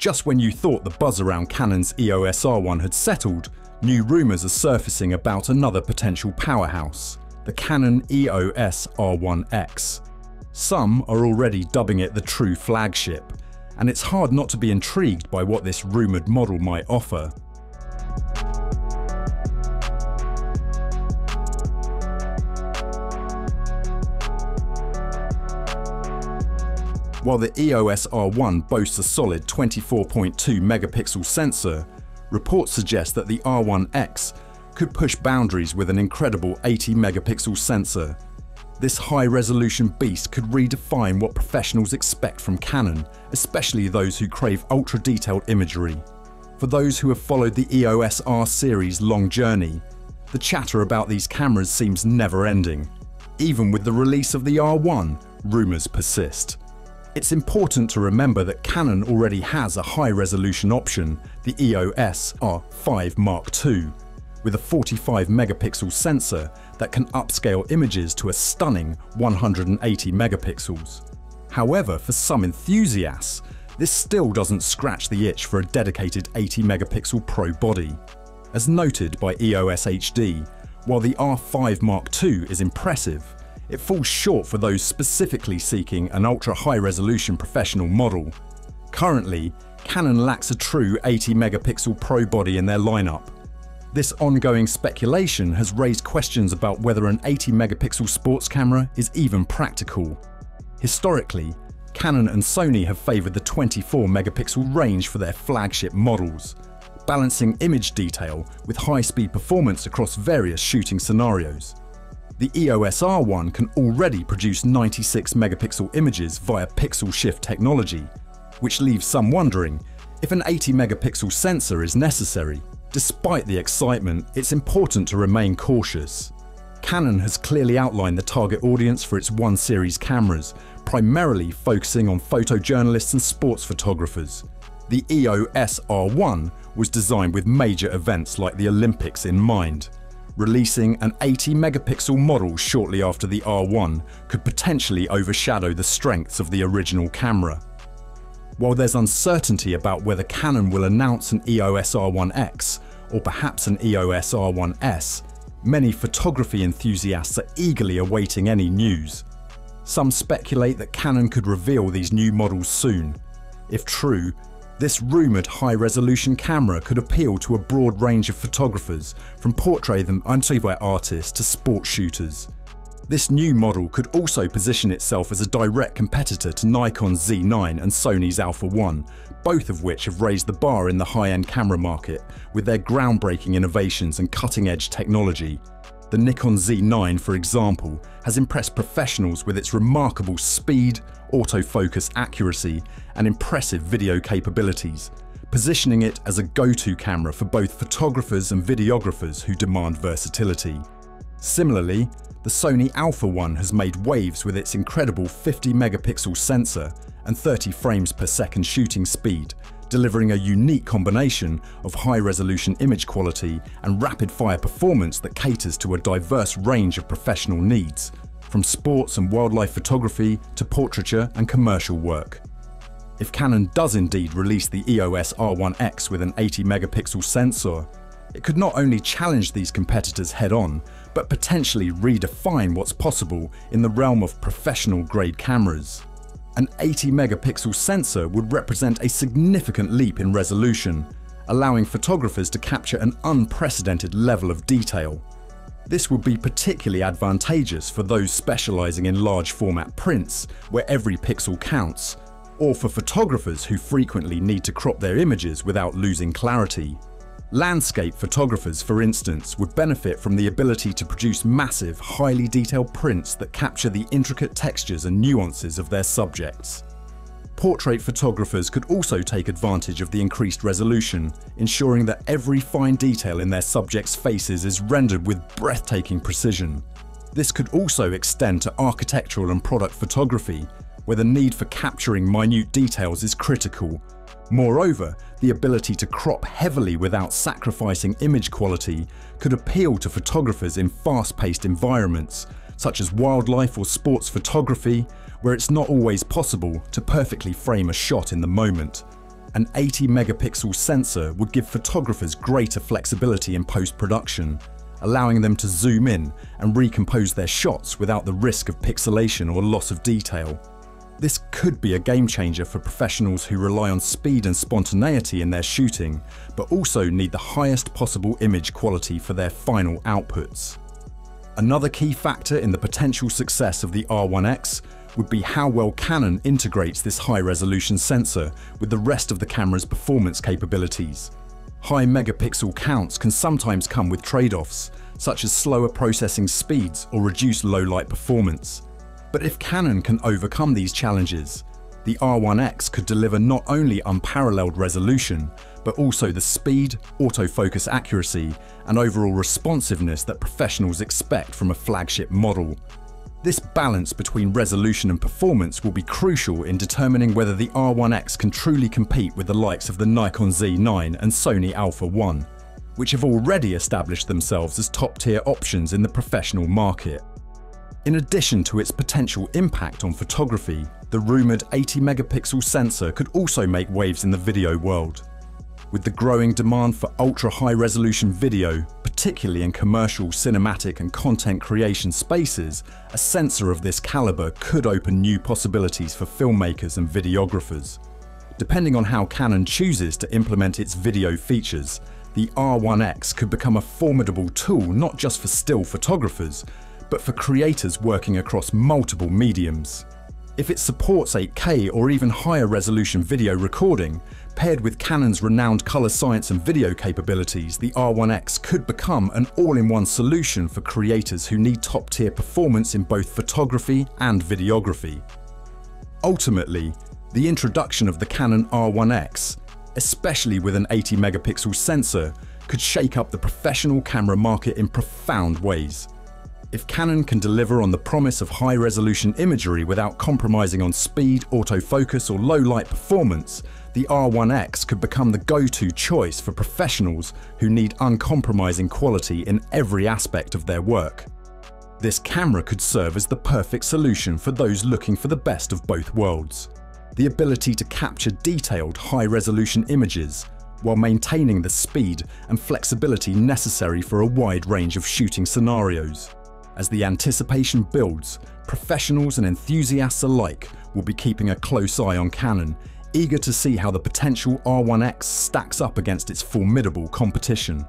Just when you thought the buzz around Canon's EOS R1 had settled, new rumours are surfacing about another potential powerhouse, the Canon EOS R1X. Some are already dubbing it the true flagship, and it's hard not to be intrigued by what this rumoured model might offer. While the EOS R1 boasts a solid 24.2 megapixel sensor, reports suggest that the R1X could push boundaries with an incredible 80 megapixel sensor. This high-resolution beast could redefine what professionals expect from Canon, especially those who crave ultra-detailed imagery. For those who have followed the EOS R series' long journey, the chatter about these cameras seems never-ending. Even with the release of the R1, rumours persist. It's important to remember that Canon already has a high-resolution option, the EOS R5 Mark II, with a 45 megapixel sensor that can upscale images to a stunning 180 megapixels. However, for some enthusiasts, this still doesn't scratch the itch for a dedicated 80 megapixel pro body. As noted by EOS HD, while the R5 Mark II is impressive, it falls short for those specifically seeking an ultra-high-resolution professional model. Currently, Canon lacks a true 80 megapixel pro body in their lineup. This ongoing speculation has raised questions about whether an 80 megapixel sports camera is even practical. Historically, Canon and Sony have favoured the 24 megapixel range for their flagship models, balancing image detail with high-speed performance across various shooting scenarios. The EOS R1 can already produce 96 megapixel images via pixel shift technology, which leaves some wondering if an 80 megapixel sensor is necessary. Despite the excitement, it's important to remain cautious. Canon has clearly outlined the target audience for its 1 series cameras, primarily focusing on photojournalists and sports photographers. The EOS R1 was designed with major events like the Olympics in mind. Releasing an 80 megapixel model shortly after the R1 could potentially overshadow the strengths of the original camera. While there's uncertainty about whether Canon will announce an EOS R1X or perhaps an EOS R1S, many photography enthusiasts are eagerly awaiting any news. Some speculate that Canon could reveal these new models soon. If true, this rumoured high-resolution camera could appeal to a broad range of photographers, from portrait and anti-wear artists to sport shooters. This new model could also position itself as a direct competitor to Nikon's Z9 and Sony's Alpha 1, both of which have raised the bar in the high-end camera market with their groundbreaking innovations and cutting-edge technology. The Nikon Z9, for example, has impressed professionals with its remarkable speed, autofocus accuracy, and impressive video capabilities, positioning it as a go-to camera for both photographers and videographers who demand versatility. Similarly, the Sony Alpha 1 has made waves with its incredible 50 megapixel sensor and 30 frames per second shooting speed, delivering a unique combination of high-resolution image quality and rapid-fire performance that caters to a diverse range of professional needs, from sports and wildlife photography to portraiture and commercial work. If Canon does indeed release the EOS R1X with an 80 megapixel sensor, it could not only challenge these competitors head-on, but potentially redefine what's possible in the realm of professional-grade cameras. An 80 megapixel sensor would represent a significant leap in resolution, allowing photographers to capture an unprecedented level of detail. This would be particularly advantageous for those specializing in large format prints, where every pixel counts, or for photographers who frequently need to crop their images without losing clarity. Landscape photographers, for instance, would benefit from the ability to produce massive, highly detailed prints that capture the intricate textures and nuances of their subjects. Portrait photographers could also take advantage of the increased resolution, ensuring that every fine detail in their subjects' faces is rendered with breathtaking precision. This could also extend to architectural and product photography, where the need for capturing minute details is critical. Moreover, the ability to crop heavily without sacrificing image quality could appeal to photographers in fast-paced environments, such as wildlife or sports photography, where it's not always possible to perfectly frame a shot in the moment. An 80 megapixel sensor would give photographers greater flexibility in post-production, allowing them to zoom in and recompose their shots without the risk of pixelation or loss of detail. This could be a game changer for professionals who rely on speed and spontaneity in their shooting, but also need the highest possible image quality for their final outputs. Another key factor in the potential success of the R1X would be how well Canon integrates this high-resolution sensor with the rest of the camera's performance capabilities. High megapixel counts can sometimes come with trade-offs, such as slower processing speeds or reduced low-light performance. But if Canon can overcome these challenges, the R1X could deliver not only unparalleled resolution, but also the speed, autofocus accuracy, and overall responsiveness that professionals expect from a flagship model. This balance between resolution and performance will be crucial in determining whether the R1X can truly compete with the likes of the Nikon Z9 and Sony Alpha 1, which have already established themselves as top-tier options in the professional market. In addition to its potential impact on photography, the rumoured 80 megapixel sensor could also make waves in the video world. With the growing demand for ultra-high resolution video, particularly in commercial, cinematic and content creation spaces, a sensor of this caliber could open new possibilities for filmmakers and videographers. Depending on how Canon chooses to implement its video features, the R1X could become a formidable tool not just for still photographers, but for creators working across multiple mediums. If it supports 8K or even higher resolution video recording, paired with Canon's renowned color science and video capabilities, the R1X could become an all-in-one solution for creators who need top-tier performance in both photography and videography. Ultimately, the introduction of the Canon R1X, especially with an 80 megapixel sensor, could shake up the professional camera market in profound ways. If Canon can deliver on the promise of high-resolution imagery without compromising on speed, autofocus or low-light performance, the R1X could become the go-to choice for professionals who need uncompromising quality in every aspect of their work. This camera could serve as the perfect solution for those looking for the best of both worlds. The ability to capture detailed, high-resolution images while maintaining the speed and flexibility necessary for a wide range of shooting scenarios. As the anticipation builds, professionals and enthusiasts alike will be keeping a close eye on Canon, eager to see how the potential R1X stacks up against its formidable competition.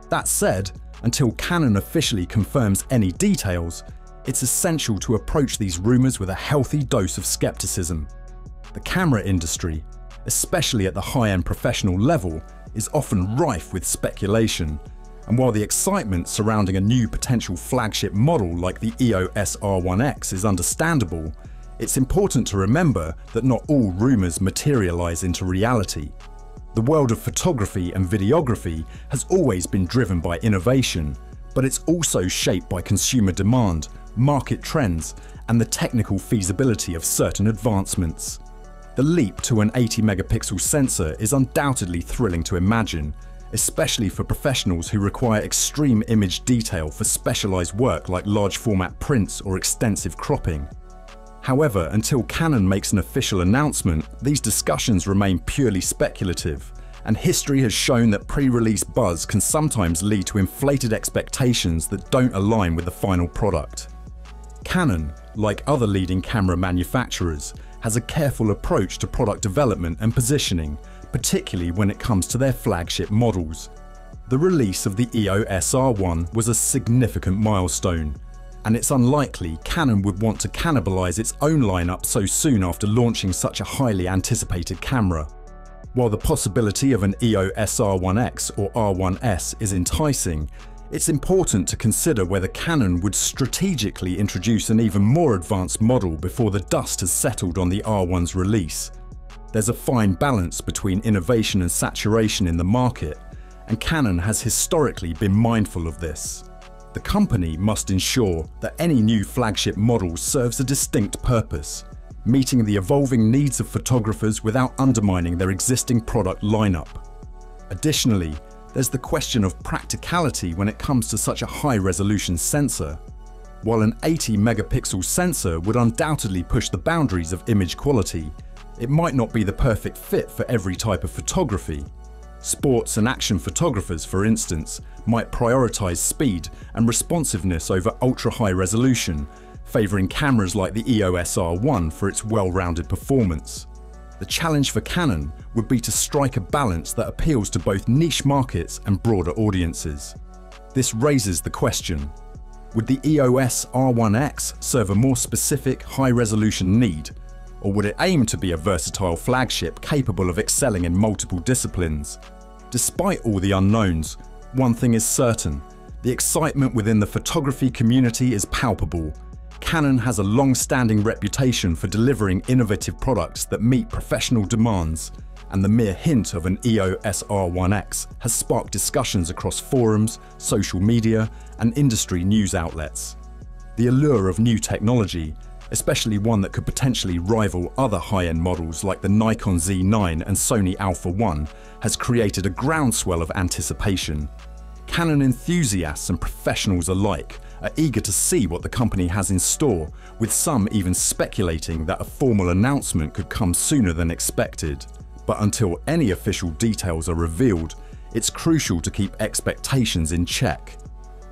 That said, until Canon officially confirms any details, it's essential to approach these rumours with a healthy dose of skepticism. The camera industry, especially at the high-end professional level, is often rife with speculation. And while the excitement surrounding a new potential flagship model like the EOS R1X is understandable, it's important to remember that not all rumours materialise into reality. The world of photography and videography has always been driven by innovation, but it's also shaped by consumer demand, market trends, and the technical feasibility of certain advancements. The leap to an 80 megapixel sensor is undoubtedly thrilling to imagine, especially for professionals who require extreme image detail for specialized work like large format prints or extensive cropping. However, until Canon makes an official announcement, these discussions remain purely speculative, and history has shown that pre-release buzz can sometimes lead to inflated expectations that don't align with the final product. Canon, like other leading camera manufacturers, has a careful approach to product development and positioning, particularly when it comes to their flagship models. The release of the EOS R1 was a significant milestone, and it's unlikely Canon would want to cannibalize its own lineup so soon after launching such a highly anticipated camera. While the possibility of an EOS R1X or R1S is enticing, it's important to consider whether Canon would strategically introduce an even more advanced model before the dust has settled on the R1's release. There's a fine balance between innovation and saturation in the market, and Canon has historically been mindful of this. The company must ensure that any new flagship model serves a distinct purpose, meeting the evolving needs of photographers without undermining their existing product lineup. Additionally, there's the question of practicality when it comes to such a high-resolution sensor. While an 80 megapixel sensor would undoubtedly push the boundaries of image quality, It might not be the perfect fit for every type of photography. Sports and action photographers, for instance, might prioritize speed and responsiveness over ultra-high resolution, favoring cameras like the EOS R1 for its well-rounded performance. The challenge for Canon would be to strike a balance that appeals to both niche markets and broader audiences. This raises the question: would the EOS R1X serve a more specific, high-resolution need, or would it aim to be a versatile flagship capable of excelling in multiple disciplines? Despite all the unknowns, one thing is certain: the excitement within the photography community is palpable. Canon has a long-standing reputation for delivering innovative products that meet professional demands, and the mere hint of an EOS R1X has sparked discussions across forums, social media, and industry news outlets. The allure of new technology, especially one that could potentially rival other high-end models like the Nikon Z9 and Sony Alpha 1, has created a groundswell of anticipation. Canon enthusiasts and professionals alike are eager to see what the company has in store, with some even speculating that a formal announcement could come sooner than expected. But until any official details are revealed, it's crucial to keep expectations in check.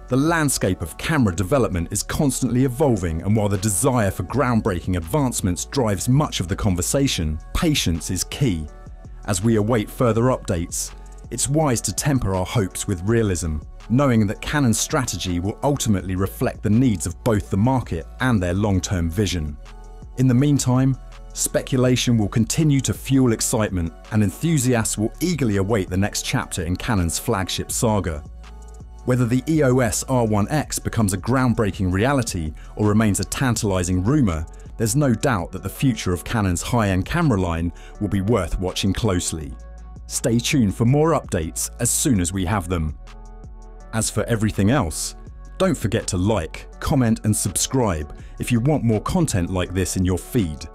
The landscape of camera development is constantly evolving, and while the desire for groundbreaking advancements drives much of the conversation, patience is key. As we await further updates, it's wise to temper our hopes with realism, knowing that Canon's strategy will ultimately reflect the needs of both the market and their long-term vision. In the meantime, speculation will continue to fuel excitement, and enthusiasts will eagerly await the next chapter in Canon's flagship saga. Whether the EOS R1X becomes a groundbreaking reality or remains a tantalizing rumor, there's no doubt that the future of Canon's high-end camera line will be worth watching closely. Stay tuned for more updates as soon as we have them. As for everything else, don't forget to like, comment and subscribe if you want more content like this in your feed.